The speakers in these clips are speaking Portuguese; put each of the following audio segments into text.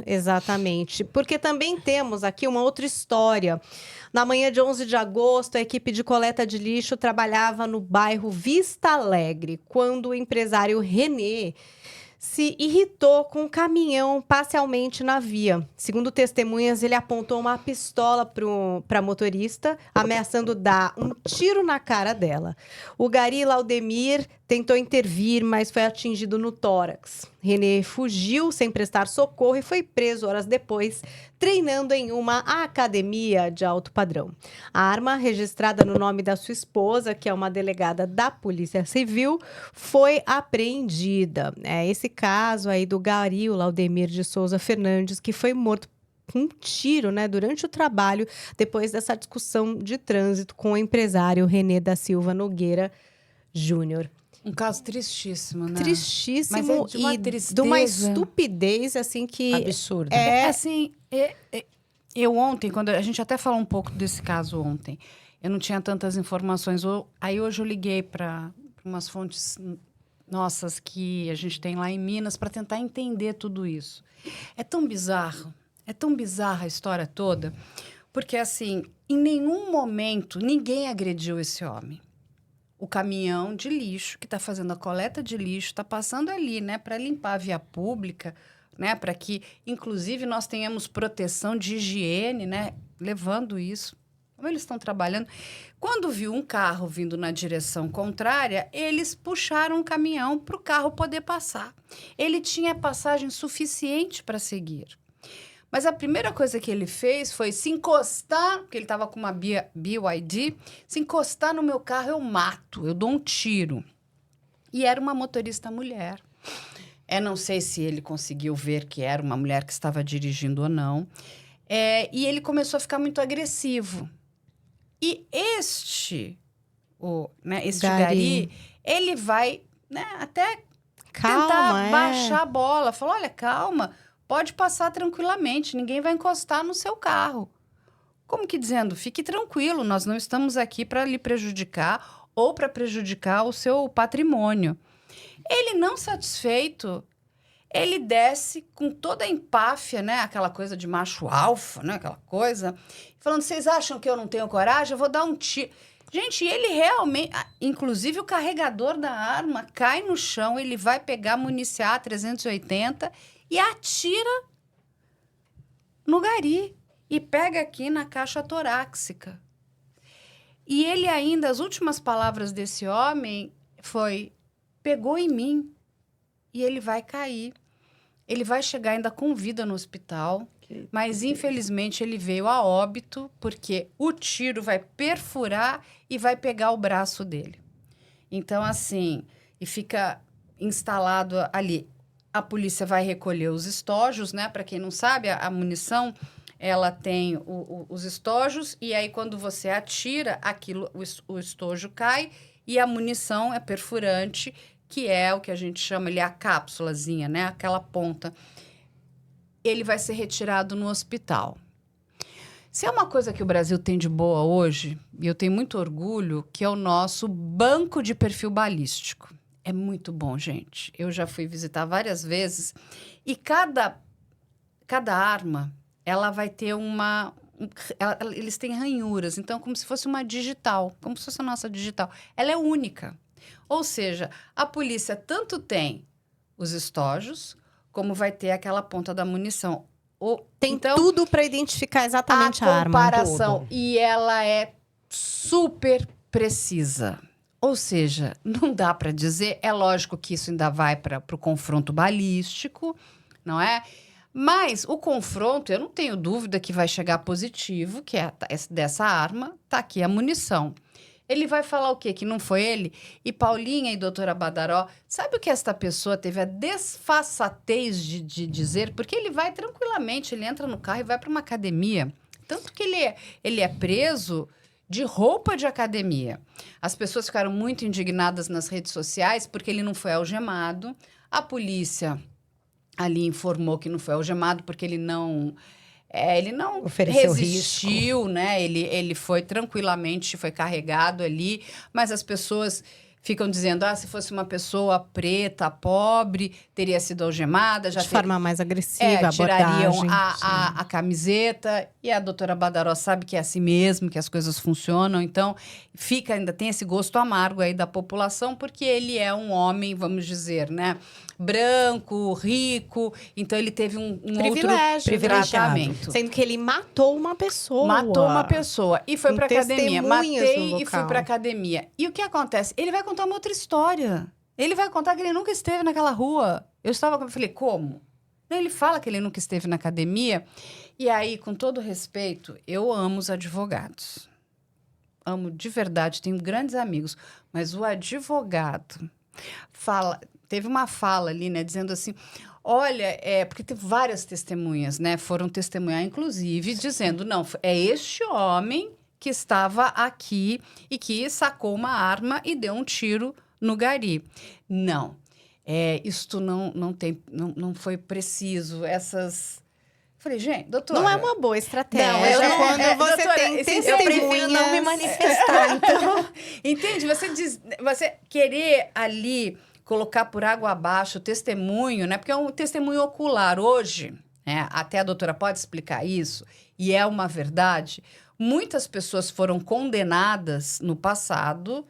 Exatamente, porque também temos aqui uma outra história. Na manhã de 11 de agosto, a equipe de coleta de lixo trabalhava no bairro Vista Alegre, quando o empresário Renê se irritou com um caminhão parcialmente na via. Segundo testemunhas, ele apontou uma pistola para a motorista, ameaçando dar um tiro na cara dela. O gari Laudemir tentou intervir, mas foi atingido no tórax. Renê fugiu sem prestar socorro e foi preso horas depois, treinando em uma academia de alto padrão. A arma, registrada no nome da sua esposa, que é uma delegada da Polícia Civil, foi apreendida. É esse caso aí do gari, o Laudemir de Souza Fernandes, que foi morto com um tiro, né, durante o trabalho, depois dessa discussão de trânsito com o empresário Renê da Silva Nogueira Júnior. Um caso tristíssimo, né? Tristíssimo. Mas é de uma e tristeza. de uma estupidez, assim, que... Absurdo. Assim, eu ontem, quando a gente até falou um pouco desse caso ontem, eu não tinha tantas informações. Aí hoje eu liguei para umas fontes nossas que a gente tem lá em Minas para tentar entender tudo isso. É tão bizarra a história toda, porque, assim, em nenhum momento ninguém agrediu esse homem. O caminhão de lixo, que está fazendo a coleta de lixo, está passando ali, né, para limpar a via pública, né, para que, inclusive, nós tenhamos proteção de higiene, né, levando isso. Como eles estão trabalhando. Quando viu um carro vindo na direção contrária, eles puxaram o caminhão para o carro poder passar. Ele tinha passagem suficiente para seguir. Mas a primeira coisa que ele fez foi se encostar, porque ele estava com uma BYD, se encostar no meu carro, eu mato, eu dou um tiro. E era uma motorista mulher. Não sei se ele conseguiu ver que era uma mulher que estava dirigindo ou não. E ele começou a ficar muito agressivo. E este gari, ele vai, né, até tentar baixar a bola. Falou, olha, calma, pode passar tranquilamente, ninguém vai encostar no seu carro. Como que dizendo, fique tranquilo, nós não estamos aqui para lhe prejudicar ou para prejudicar o seu patrimônio. Ele, não satisfeito, ele desce com toda a empáfia, né? Aquela coisa de macho alfa, né? Aquela coisa, falando, vocês acham que eu não tenho coragem? Eu vou dar um tiro. Gente, ele realmente... Inclusive, o carregador da arma cai no chão, ele vai pegar municiar 380 e atira no gari. E pega aqui na caixa torácica. E ele ainda, as últimas palavras desse homem foi, pegou em mim e ele vai cair. Ele vai chegar ainda com vida no hospital, mas infelizmente ele veio a óbito porque o tiro vai perfurar e vai pegar o braço dele. Então, assim, e fica instalado ali. A polícia vai recolher os estojos, né? Para quem não sabe, a munição, ela tem os estojos e aí quando você atira, o estojo cai e a munição é perfurante, que é o que a gente chama ali a cápsulazinha, né? Aquela ponta. Ele vai ser retirado no hospital. Se é uma coisa que o Brasil tem de boa hoje, e eu tenho muito orgulho, que é o nosso banco de perfil balístico. É muito bom, gente. Eu já fui visitar várias vezes e cada arma, ela vai ter eles têm ranhuras, então como se fosse uma digital, como se fosse a nossa digital. Ela é única. Ou seja, a polícia tanto tem os estojos, como vai ter aquela ponta da munição. Tem tudo para identificar exatamente a arma. A comparação, e ela é super precisa. Ou seja, não dá para dizer, é lógico que isso ainda vai para o confronto balístico, não é? Mas o confronto, eu não tenho dúvida que vai chegar positivo, que é dessa arma, tá aqui a munição. Ele vai falar o quê? Que não foi ele? E Paulinha e doutora Badaró, sabe o que esta pessoa teve a desfaçatez de dizer? Porque ele vai tranquilamente, ele entra no carro e vai para uma academia. Tanto que ele é preso de roupa de academia. As pessoas ficaram muito indignadas nas redes sociais porque ele não foi algemado. A polícia ali informou que não foi algemado porque ele não ofereceu resistiu, risco, né? Ele foi tranquilamente, foi carregado ali, mas as pessoas ficam dizendo, se fosse uma pessoa preta, pobre, teria sido algemada. De forma mais agressiva, tirariam a camiseta. E a doutora Badaró sabe que é assim mesmo, que as coisas funcionam. Então, ainda tem esse gosto amargo aí da população, porque ele é um homem, vamos dizer, né? Branco, rico. Então, ele teve um outro tratamento. Sendo que ele matou uma pessoa. Matou uma pessoa. E foi pra academia. Matei e fui pra academia. E o que acontece? Ele vai contar uma outra história. Ele vai contar que ele nunca esteve naquela rua. Eu falei, como? Ele fala que ele nunca esteve na academia. E aí, com todo respeito, eu amo os advogados. Amo de verdade, tenho grandes amigos. Mas o advogado teve uma fala ali, né, dizendo assim, olha, porque teve várias testemunhas, né, foram testemunhar, inclusive, dizendo, não, é este homem que estava aqui e que sacou uma arma e deu um tiro no gari. Não, isto não foi preciso, essas... Falei, gente, doutora... Não é uma boa estratégia. Não, quando você doutora, tem testemunhas... Eu prefiro não me manifestar, então... Entende? Você querer ali colocar por água abaixo o testemunho, né? Porque é um testemunho ocular. Hoje, né? Até a doutora pode explicar isso, e é uma verdade. Muitas pessoas foram condenadas no passado...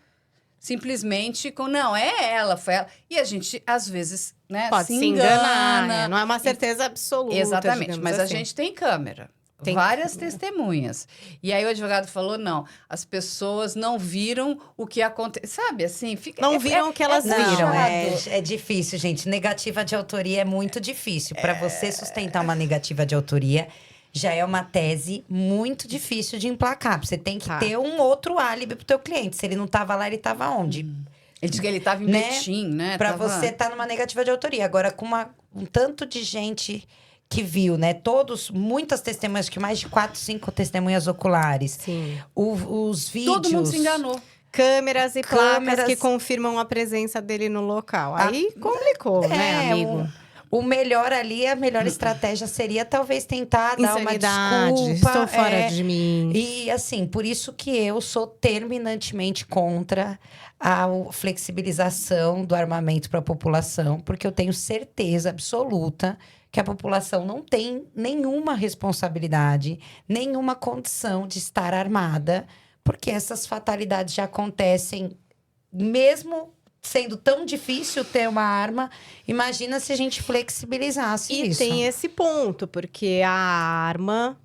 Simplesmente não, foi ela. E a gente, às vezes, né, pode se enganar, né? Não é uma certeza absoluta. Exatamente, mas assim. A gente tem câmera. Várias testemunhas. E aí o advogado falou, não, as pessoas não viram o que aconteceu. Sabe, assim... Não viram o que elas viram. É difícil, gente. Negativa de autoria é muito difícil. Para você sustentar uma negativa de autoria... já é uma tese muito difícil de emplacar. Você tem que ter um outro álibi pro teu cliente. Se ele não estava lá, ele estava onde? Ele disse que ele estava em Betim, né? Pra você estar numa negativa de autoria. Agora, com um tanto de gente que viu, né? Muitas testemunhas, que mais de 4, 5 testemunhas oculares. Sim. Os vídeos... Todo mundo se enganou. Câmeras e placas que confirmam a presença dele no local. Aí complicou, né, amigo? O melhor ali, a melhor estratégia seria talvez tentar dar uma desculpa. Estou fora de mim. E assim, por isso que eu sou terminantemente contra a flexibilização do armamento para a população, porque eu tenho certeza absoluta que a população não tem nenhuma responsabilidade, nenhuma condição de estar armada, porque essas fatalidades já acontecem mesmo sendo tão difícil ter uma arma, imagina se a gente flexibilizasse isso. E tem esse ponto, porque a arma,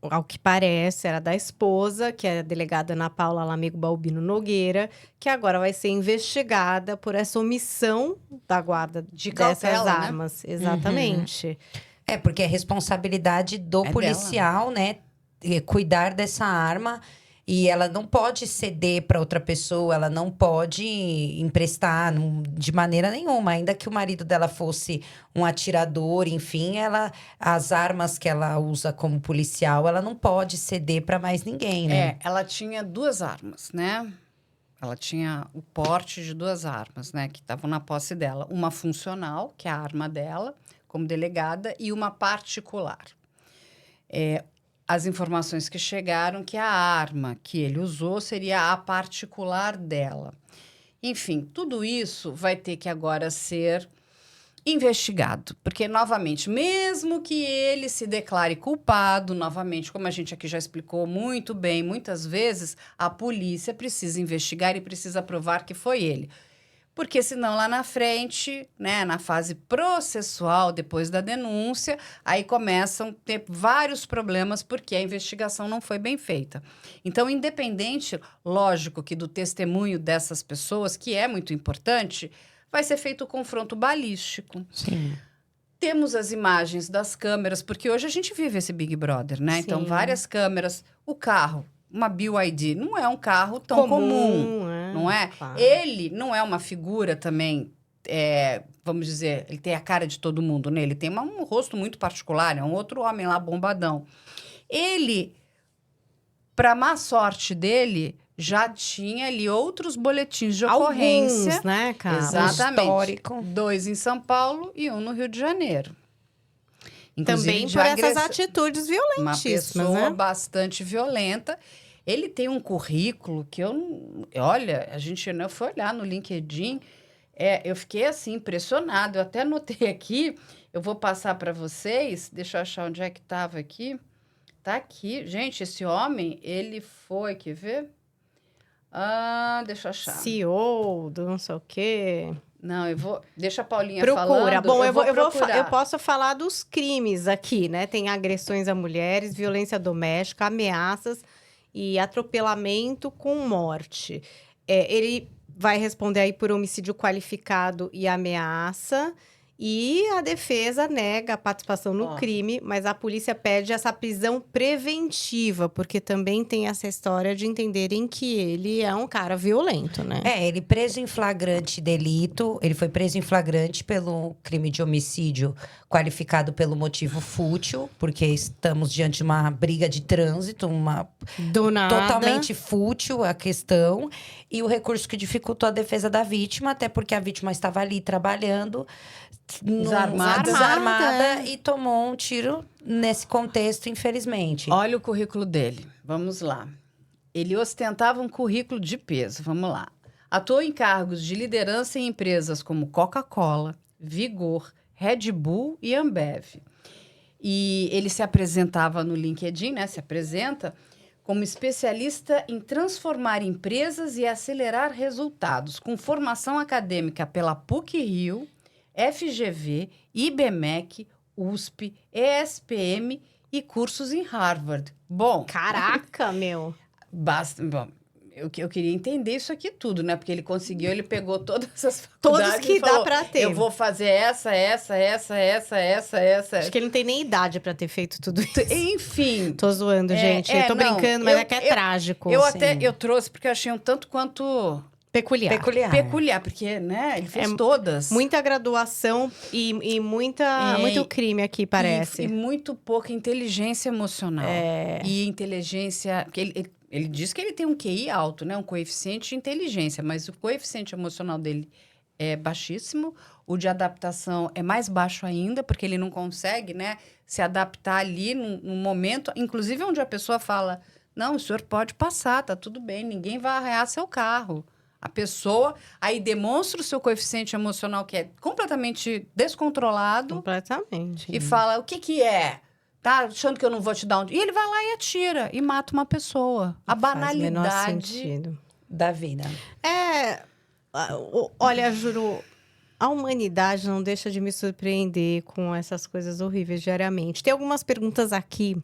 ao que parece, era da esposa, que é a delegada Ana Paula Lamigo Balbino Nogueira, que agora vai ser investigada por essa omissão da guarda dessas armas. Né? Exatamente. Porque é responsabilidade do policial, dela, né? Cuidar dessa arma. E ela não pode ceder para outra pessoa, ela não pode emprestar de maneira nenhuma. Ainda que o marido dela fosse um atirador, enfim, as armas que ela usa como policial, ela não pode ceder para mais ninguém, né? Ela tinha 2 armas, né? Ela tinha o porte de 2 armas, né? Que estavam na posse dela. Uma funcional, que é a arma dela, como delegada, e uma particular. As informações que chegaram que a arma que ele usou seria a particular dela. Enfim, tudo isso vai ter que agora ser investigado. Porque, novamente, mesmo que ele se declare culpado, novamente, como a gente aqui já explicou muito bem, muitas vezes a polícia precisa investigar e precisa provar que foi ele. Porque senão lá na frente, né, na fase processual, depois da denúncia, aí começam a ter vários problemas porque a investigação não foi bem feita. Então, independente, lógico, que do testemunho dessas pessoas, que é muito importante, vai ser feito o confronto balístico. Sim. Temos as imagens das câmeras, porque hoje a gente vive esse Big Brother, né? Sim. Então, várias câmeras, o carro. Uma BYD não é um carro tão comum, não é? Claro. Ele não é uma figura também, vamos dizer, ele tem a cara de todo mundo, né? Ele tem um rosto muito particular, é um outro homem lá bombadão. Ele, para má sorte dele, já tinha ali outros boletins de ocorrência. Alguns, né, cara? Exatamente. Histórico. 2 em São Paulo e 1 no Rio de Janeiro. Inclusive, também por essas atitudes violentíssimas, uma pessoa né? bastante violenta. Ele tem um currículo que olha, a gente não foi olhar no LinkedIn, eu fiquei assim, impressionado. Eu até anotei aqui, eu vou passar para vocês, deixa eu achar onde é que estava aqui. Tá aqui. Gente, esse homem, ele foi, quer ver? Deixa eu achar. CEO do não sei o quê. Não, deixa a Paulinha Procura. falando. Bom, eu posso falar dos crimes aqui, né? Tem agressões a mulheres, violência doméstica, ameaças e atropelamento com morte. Ele vai responder aí por homicídio qualificado e ameaça. E a defesa nega a participação no crime, mas a polícia pede essa prisão preventiva, porque também tem essa história de entenderem que ele é um cara violento, né? Ele preso em flagrante delito, ele foi preso em flagrante pelo crime de homicídio qualificado pelo motivo fútil, porque estamos diante de uma briga de trânsito, Do nada. Totalmente fútil a questão, e o recurso que dificultou a defesa da vítima, até porque a vítima estava ali trabalhando, desarmada e tomou um tiro nesse contexto, infelizmente. Olha o currículo dele. Vamos lá. Ele ostentava um currículo de peso. Vamos lá. Atuou em cargos de liderança em empresas como Coca-Cola, Vigor, Red Bull e Ambev. E ele se apresentava no LinkedIn, né? Se apresenta como especialista em transformar empresas e acelerar resultados, com formação acadêmica pela PUC-Rio, FGV, IBMEC, USP, ESPM e cursos em Harvard. Bom... Caraca, meu! Bom, eu queria entender isso aqui tudo, né? Porque ele pegou todas essas faculdades. Todos que dá pra ter. Eu vou fazer essa. Acho que ele não tem nem idade pra ter feito tudo isso. Enfim. Tô zoando, gente. Eu tô brincando, mas é trágico. Eu trouxe porque eu achei um tanto quanto... Peculiar, porque, né, ele fez todas. Muita graduação e muito crime aqui, parece. E muito pouca inteligência emocional. E inteligência... Porque ele diz que ele tem um QI alto, né? Um coeficiente de inteligência, mas o coeficiente emocional dele é baixíssimo. O de adaptação é mais baixo ainda, porque ele não consegue, né, se adaptar ali num momento, inclusive onde a pessoa fala, não, o senhor pode passar, tá tudo bem, ninguém vai arranhar seu carro. A pessoa aí demonstra o seu coeficiente emocional, que é completamente descontrolado. Completamente. E fala, o que é? Tá achando que eu não vou te dar um... E ele vai lá e atira, e mata uma pessoa. A banalidade da vida. Olha, Juru, a humanidade não deixa de me surpreender com essas coisas horríveis diariamente. Tem algumas perguntas aqui.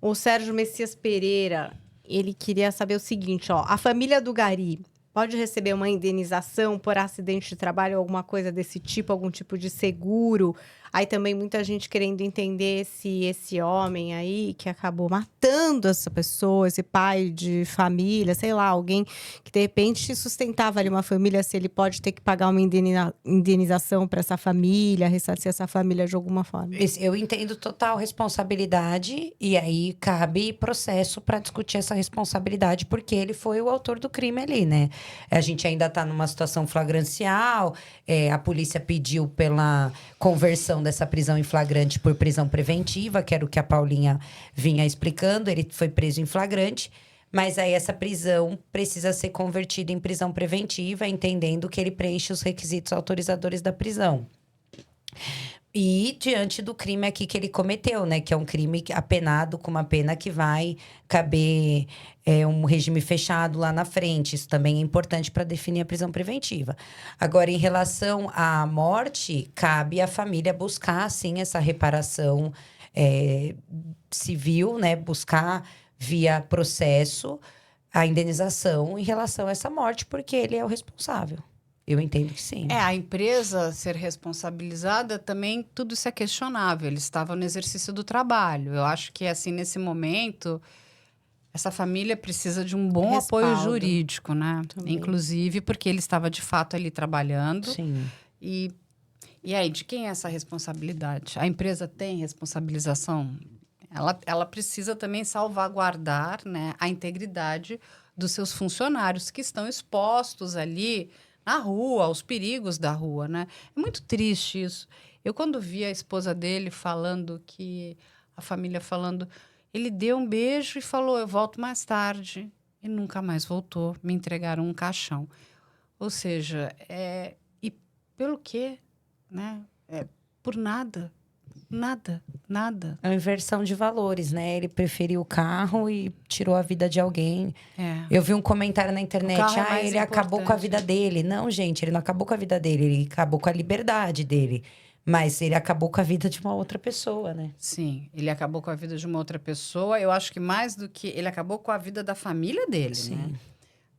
O Sérgio Messias Pereira, ele queria saber o seguinte, ó. A família do Gari pode receber uma indenização por acidente de trabalho ou alguma coisa desse tipo, algum tipo de seguro? Aí também muita gente querendo entender se esse homem aí que acabou matando essa pessoa, esse pai de família, sei lá, alguém que de repente sustentava ali uma família, se ele pode ter que pagar uma indenização para essa família, ressarcir essa família de alguma forma. Eu entendo total responsabilidade e aí cabe processo para discutir essa responsabilidade, porque ele foi o autor do crime ali, né? A gente ainda está numa situação flagrancial, a polícia pediu pela conversão dessa prisão em flagrante por prisão preventiva, que era o que a Paulinha vinha explicando. Ele foi preso em flagrante, mas aí essa prisão precisa ser convertida em prisão preventiva, entendendo que ele preenche os requisitos autorizadores da prisão. E diante do crime aqui que ele cometeu, né? Que é um crime apenado com uma pena que vai caber um regime fechado lá na frente. Isso também é importante para definir a prisão preventiva. Agora, em relação à morte, cabe à família buscar, sim, essa reparação civil, né? Buscar via processo a indenização em relação a essa morte, porque ele é o responsável. Eu entendo que sim. A empresa ser responsabilizada também, tudo isso é questionável. Ele estava no exercício do trabalho. Eu acho que, assim, nesse momento, essa família precisa de um bom apoio jurídico, né? Também. Inclusive, porque ele estava, de fato, ali trabalhando. Sim. E aí, de quem é essa responsabilidade? A empresa tem responsabilização? Ela precisa também salvaguardar, né, a integridade dos seus funcionários que estão expostos ali na rua, aos perigos da rua, né? É muito triste isso. Eu, quando vi a esposa dele falando que... A família falando... Ele deu um beijo e falou, eu volto mais tarde. E nunca mais voltou. Me entregaram um caixão. Ou seja, e pelo quê? Né? Por nada. Nada. É uma inversão de valores, né? Ele preferiu o carro e tirou a vida de alguém. Eu vi um comentário na internet, ele acabou com a vida dele. Não, gente, ele não acabou com a vida dele, ele acabou com a liberdade dele. Mas ele acabou com a vida de uma outra pessoa, né? Sim, ele acabou com a vida de uma outra pessoa. Eu acho que mais do que... Ele acabou com a vida da família dele, né?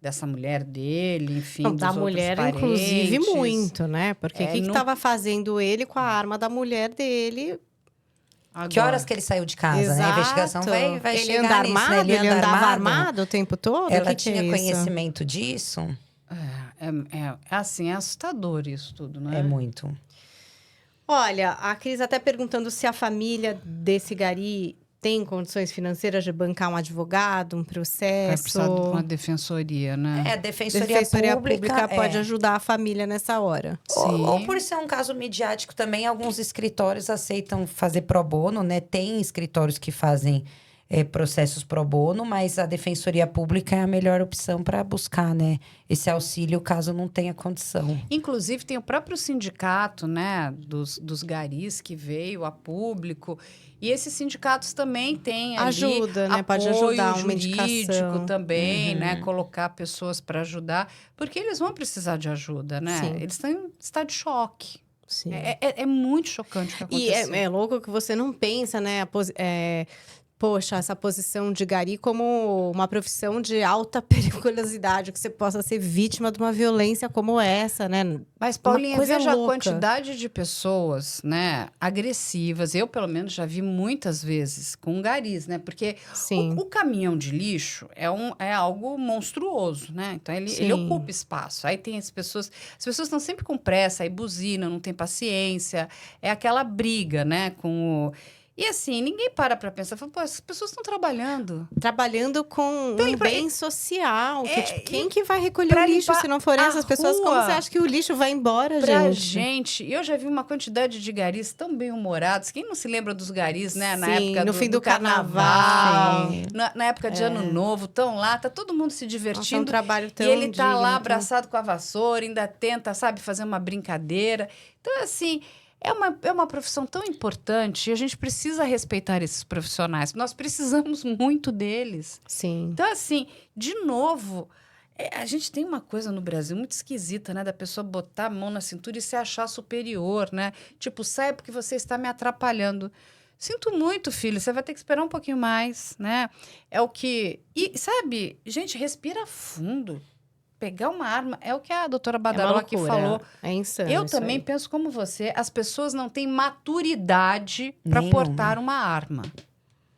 Dessa mulher dele, enfim, não, dos da outros mulher, parentes. inclusive, muito, né? Porque o que estava fazendo ele com a arma da mulher dele? Agora. Que horas que ele saiu de casa, Exato. né? A investigação vai ele chegar anda armado, nisso, né? Ele andava armado o tempo todo? Ela tinha conhecimento disso? Assim, é assustador isso tudo, né? É muito. Olha, a Cris até perguntando se a família desse gari tem condições financeiras de bancar um advogado, um processo. Vai precisar de uma defensoria, né? A defensoria pública pode ajudar a família nessa hora. Ou por ser um caso midiático também, alguns escritórios aceitam fazer pro bono, né? Tem escritórios que fazem processos pro bono, mas a defensoria pública é a melhor opção para buscar, né? Esse auxílio caso não tenha condição. Inclusive, tem o próprio sindicato, né? Dos garis que veio a público. E esses sindicatos também têm ajuda, né? Pode ajudar uma jurídico também, né? Colocar pessoas para ajudar, porque eles vão precisar de ajuda, né? Sim. Eles estão em estado de choque. Sim. É muito chocante o que aconteceu. E é louco que você não pensa, né? Poxa, essa posição de gari como uma profissão de alta periculosidade, que você possa ser vítima de uma violência como essa, né? Mas, Paulinha, veja louca. A quantidade de pessoas, né, agressivas. Eu, pelo menos, já vi muitas vezes com garis, né? Porque o caminhão de lixo é algo monstruoso, né? Então, ele ocupa espaço. Aí tem as pessoas estão sempre com pressa, aí buzina, não tem paciência. É aquela briga, né, com o... E assim, ninguém para pensar, fala, pô, essas pessoas estão trabalhando. Trabalhando com um bem social. Quem que vai recolher o lixo se não forem essas pessoas? Como você acha que o lixo vai embora, gente? Eu já vi uma quantidade de garis tão bem-humorados. Quem não se lembra dos garis, né? Na Sim, época no fim do carnaval. Na época de Ano Novo, estão lá, tá todo mundo se divertindo. É um trabalho tão e ele tá digno, lá abraçado com a vassoura, ainda tenta, sabe, fazer uma brincadeira. Então, assim... É uma profissão tão importante e a gente precisa respeitar esses profissionais. Nós precisamos muito deles. Sim. Então, assim, de novo, a gente tem uma coisa no Brasil muito esquisita, né? Da pessoa botar a mão na cintura e se achar superior, né? Tipo, saia porque você está me atrapalhando. Sinto muito, filho, você vai ter que esperar um pouquinho mais, né? É o que... E, sabe, gente, respira fundo. Pegar uma arma, é o que a doutora Badaró aqui falou. É insano. Eu também penso como você, as pessoas não têm maturidade para portar uma arma.